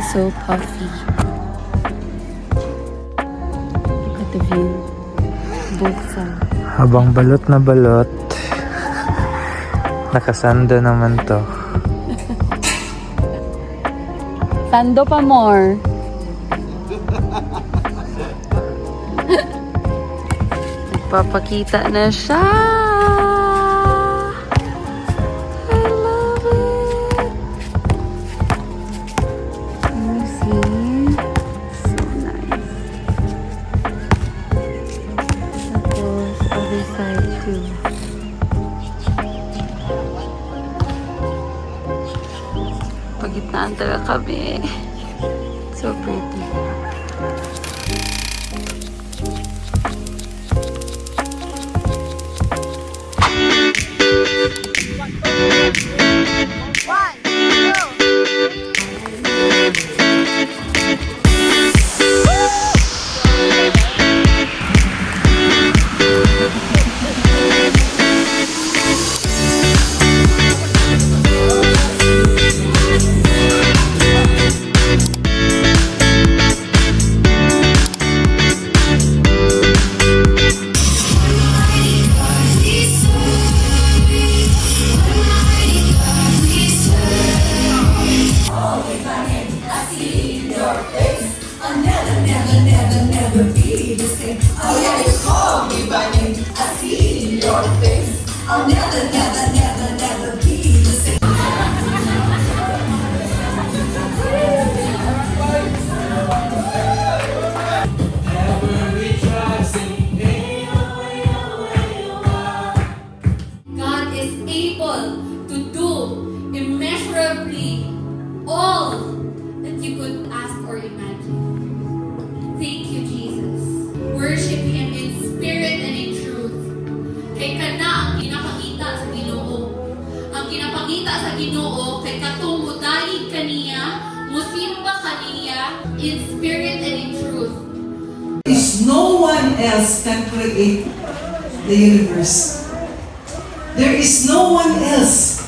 so puffy. Look at the view. Both sides. Habang balot na balot, nakasando naman to. Sando pa more. Nagpapakita na siya. I love it. Can you see? So nice. Tapos, other side too. Pagitnaan talaga kami. So pretty. God is able to do immeasurably all that you could ask or imagine. Thank you, Jesus. Worship Him in spirit and in truth. Kay kana ang ginapakita sa Ginoo. Ang ginapakita sa Ginoo kay katong mudalig kaniya, musimba kaniya in spirit and in truth. No one else can create the universe. There is no one else.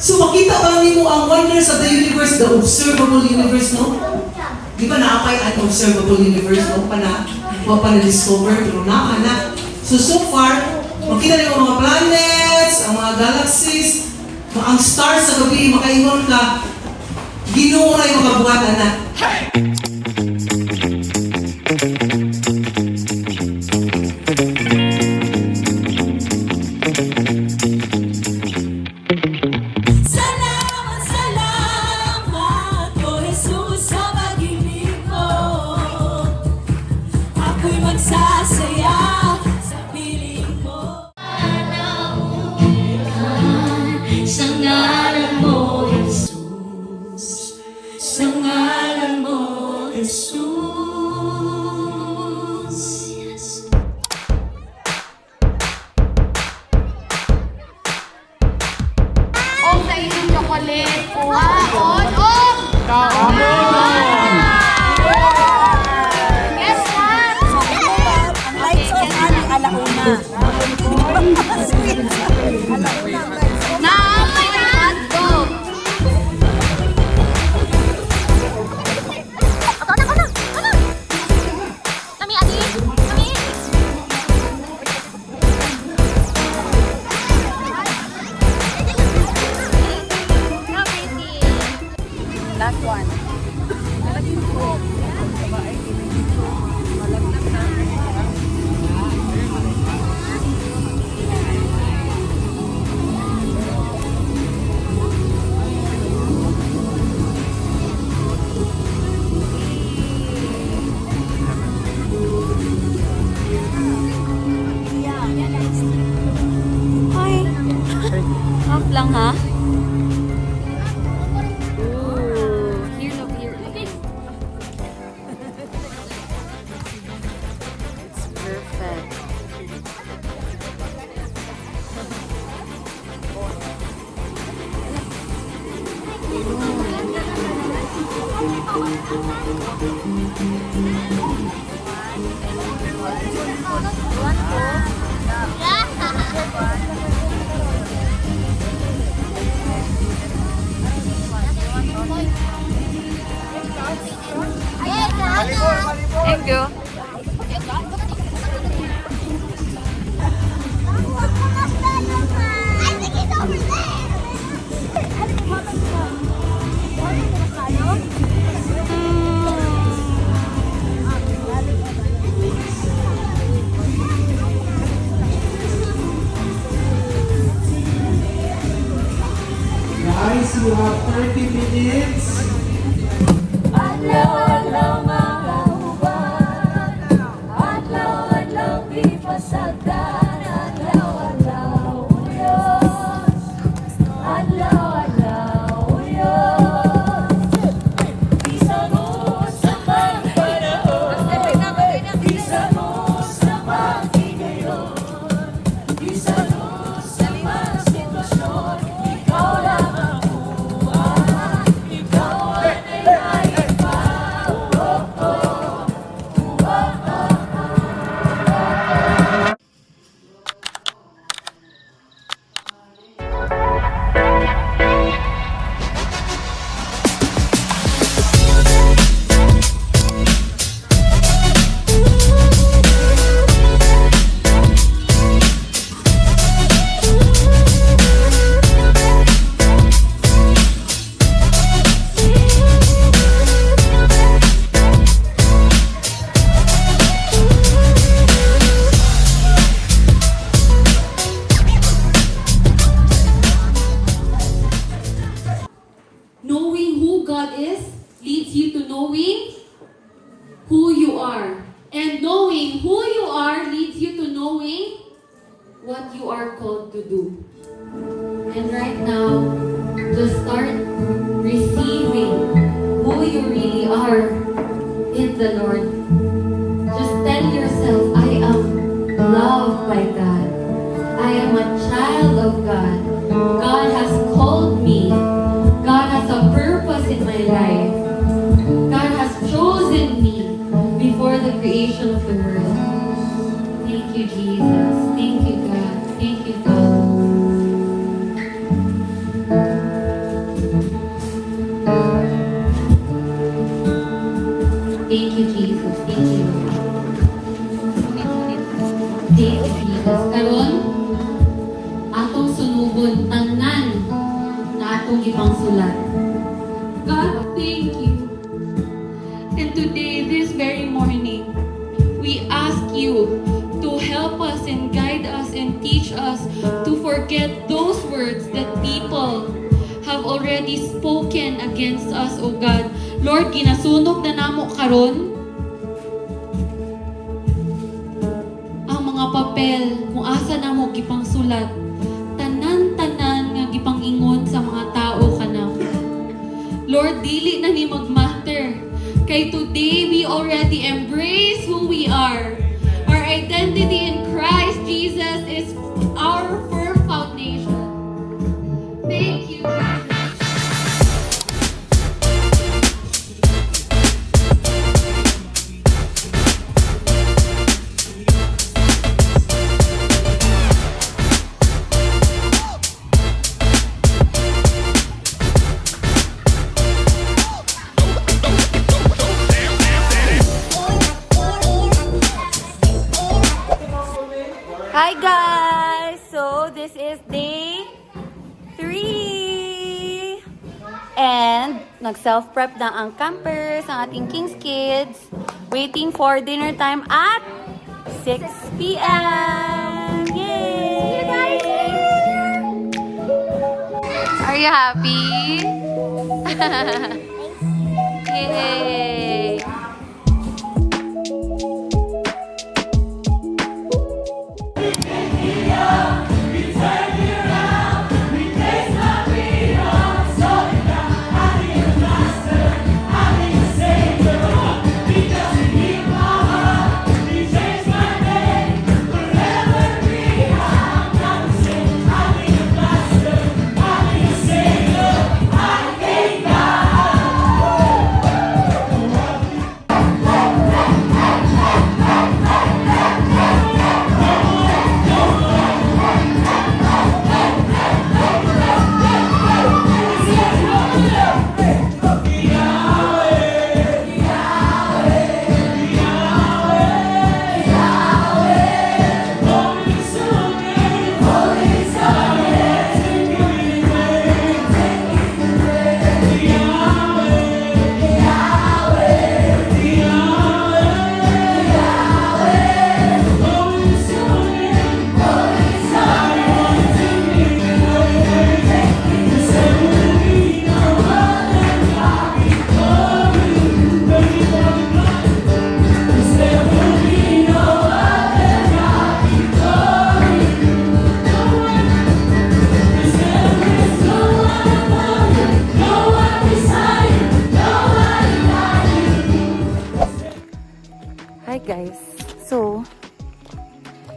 So makita ba mo ang wonders of the universe, the observable universe, no? Di ba naapay ang observable universe, no? Pa na-discover, pero na. So far, makita niyo ang mga planets, ang mga galaxies, ang stars sa gabi, makaingon ka, Ginoo na yung mga buwan, anak. Half lang ha? Ooh, here, look here. It's perfect. Thank you. I think he's over Guys, you have 30 minutes. Adlaw-adlaw mga uban, adlaw-adlaw di pasagdan, adlaw-adlaw uyos, adlaw-adlaw uyos. Bisa mo sa mga panahon, bisa mo sa mga higayon, bisa mo sa mga sitwasyon, ikaw lang ang buwan, ikaw ang naiayos pa. Knowing who God is leads you to knowing who you are. And knowing who you are leads you to knowing what you are called to do. And right now, just start receiving who you really are in the Lord. Just tell yourself, I am loved by God. I am a child of God. God has called me. God has a purpose in my life. God has chosen me before the creation of the world. Thank you, Jesus. Thank you, God. Thank you, God. Thank you, Jesus. Thank you, Lord. Thank you, Jesus. Karon, atong sunugon tanan na atong ipangsulat. God, thank you. And today, this very morning, we ask you to help us and guide us and teach us to forget those words that people have already spoken against us, O God. Lord, ginasunog na namo karon ang mga papel kung asa namo gipang sulat. Tanan-tanan nga gipang ingon sa mga tao kanamo. Lord, dili na ni magmatter. Kay today, we already embrace who we are. Our identity in Christ Jesus is our firm foundation. Thank you, Jesus. Hi guys! So, this is day 3. And, nag-self-prep na ang campers, ang ating King's Kids. Waiting for dinner time at 6 p.m. Yay! See you guys later! Are you happy? Yay! So,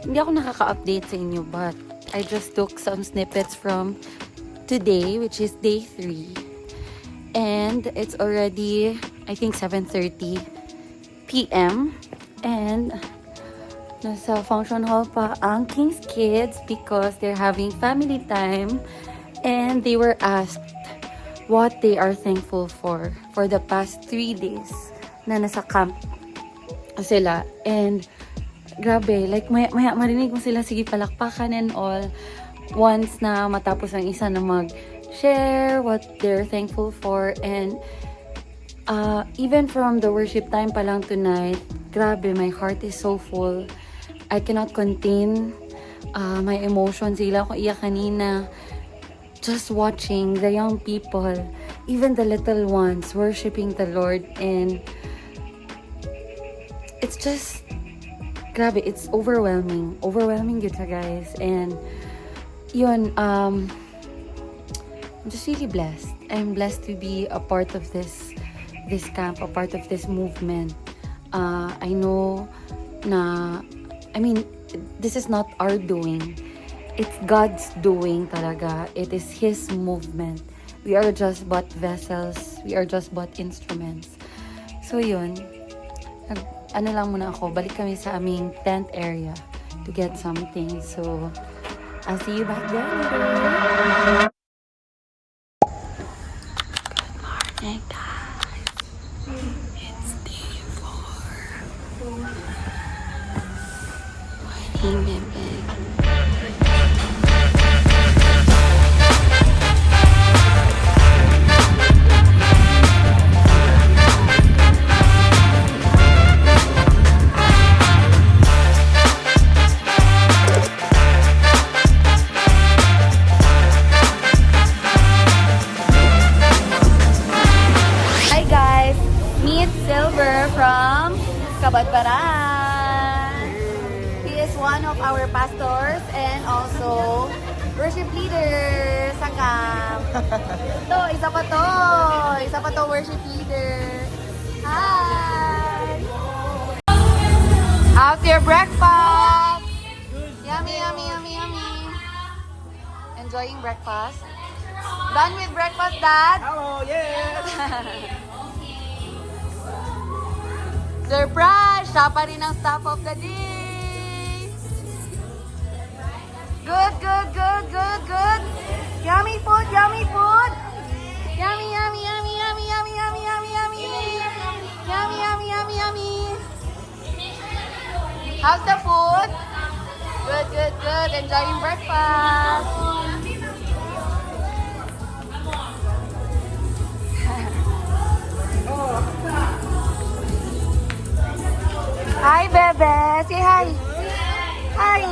hindi ako nakaka-update sa inyo, but I just took some snippets from today, which is day 3. And it's already, I think, 7:30 p.m. And nasa function hall pa ang King's Kids because they're having family time. And they were asked what they are thankful for the past 3 days na nasa camp sila. And grabe, like maya marinig mo sila, sige, palakpakan and all. Once na matapos ang isa na mag-share what they're thankful for. And even from the worship time pa lang tonight, grabe, my heart is so full. I cannot contain my emotions. Hila ko iyak kanina. Just watching the young people, even the little ones, worshiping the Lord. And it's just, grabe, it's overwhelming. Overwhelming yun siya, guys. And yun, I'm just really blessed. I'm blessed to be a part of this camp, a part of this movement. I know na, I mean, this is not our doing. It's God's doing talaga. It is His movement. We are just but vessels. We are just but instruments. So yun, ano lang muna ako, balik kami sa aming tent area to get something. So, I'll see you back there later. Good morning, guys. It's day 4. Morning, baby. From Kabadbaran. He is one of our pastors and also worship leader sa camp. Ito, isa pa to worship leader. Hi! How's your breakfast? Yummy, yummy, yummy, yummy. Enjoying breakfast? Done with breakfast, Dad? Hello, yes! Surprise! Siya pa rin ang staff of the day! Good, good, good, good, good! Yummy food, yummy food! Yummy, yummy, yummy, yummy, yummy, yummy, yummy, yummy! Yummy, yummy, yummy, yummy! How's the food? Good, good, good! Enjoying breakfast! Hi, Bebe. Say hi. Hi.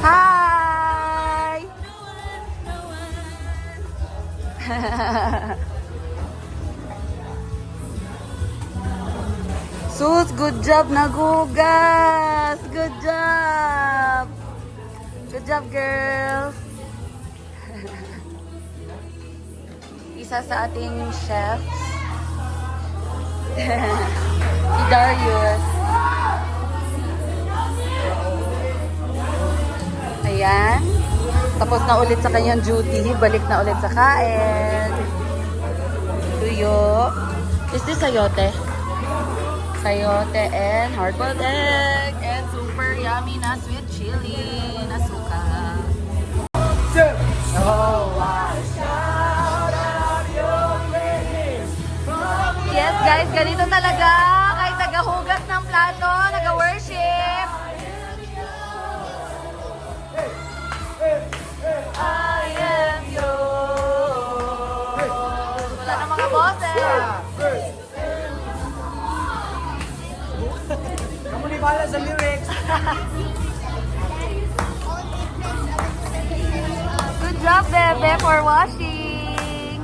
Hi. Sus, good job, nagugas. Good job. Good job, girls. Isa sa ating chefs, si Darius. Ayan. Tapos na ulit sa kanyang duty. Balik na ulit sa kain. Tuyo. Is this sayote? Sayote and hard-boiled egg. And super yummy na sweet chili na suka. Yes, guys, ganito talaga. Kahit nagahugas ng plato, naga-worship. I am yours. Wala na mga boses. Kamu ni bala sa lyrics. Good job, Bebe, for washing.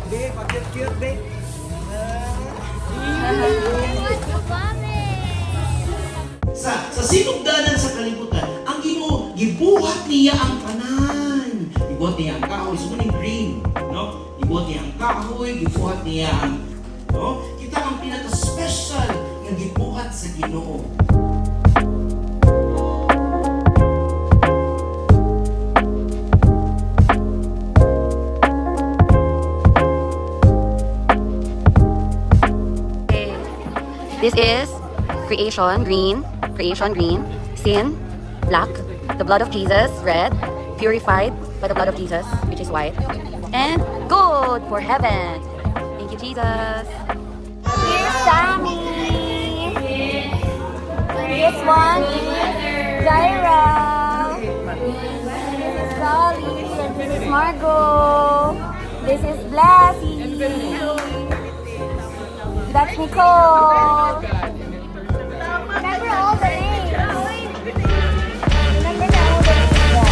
Di, pag-cute, di. Sa sinugdanan sa kalibutan, ang Ginoo gibuhat niya ang tanan. Gibuhat niya ang kahoy, so muning green, no? Gibuhat niya ang kahoy, gibuhat niya ang, no? Kita ang pinaka-special nga gibuhat sa Ginoo. This is creation green, sin, black, the blood of Jesus, red, purified by the blood of Jesus, which is white, and gold for heaven. Thank you, Jesus. Here's Sammy. This one is Zaira. This is Dolly, and this is Margot. This is Blassie. That's Nicole. Remember all the names. Remember now all the names. Yeah.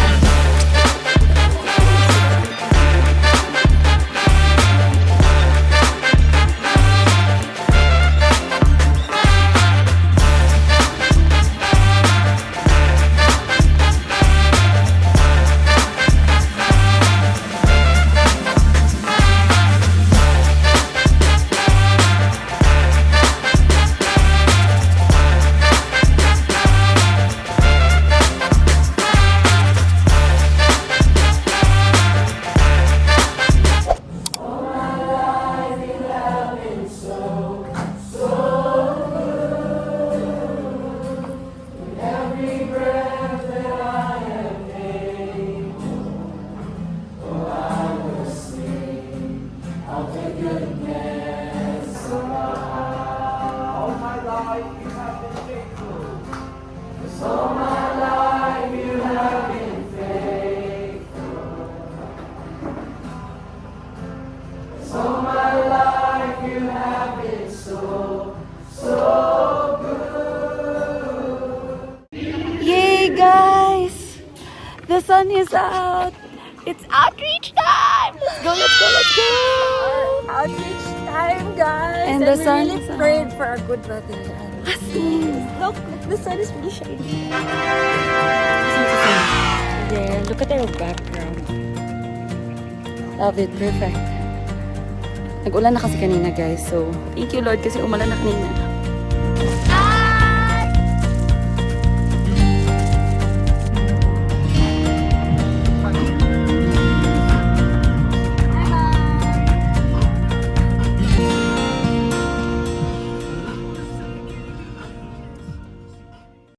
Yay, guys! The sun is out. It's outreach time. Let's go, let's go, let's go. Outreach time, guys. And the we sun really is out. prayed for a good weather. Look, the sun is really shining. There, look at our background. Love it, perfect. Nag-ulan na kasi kanina, guys. So, thank you, Lord, kasi umulan na kanina.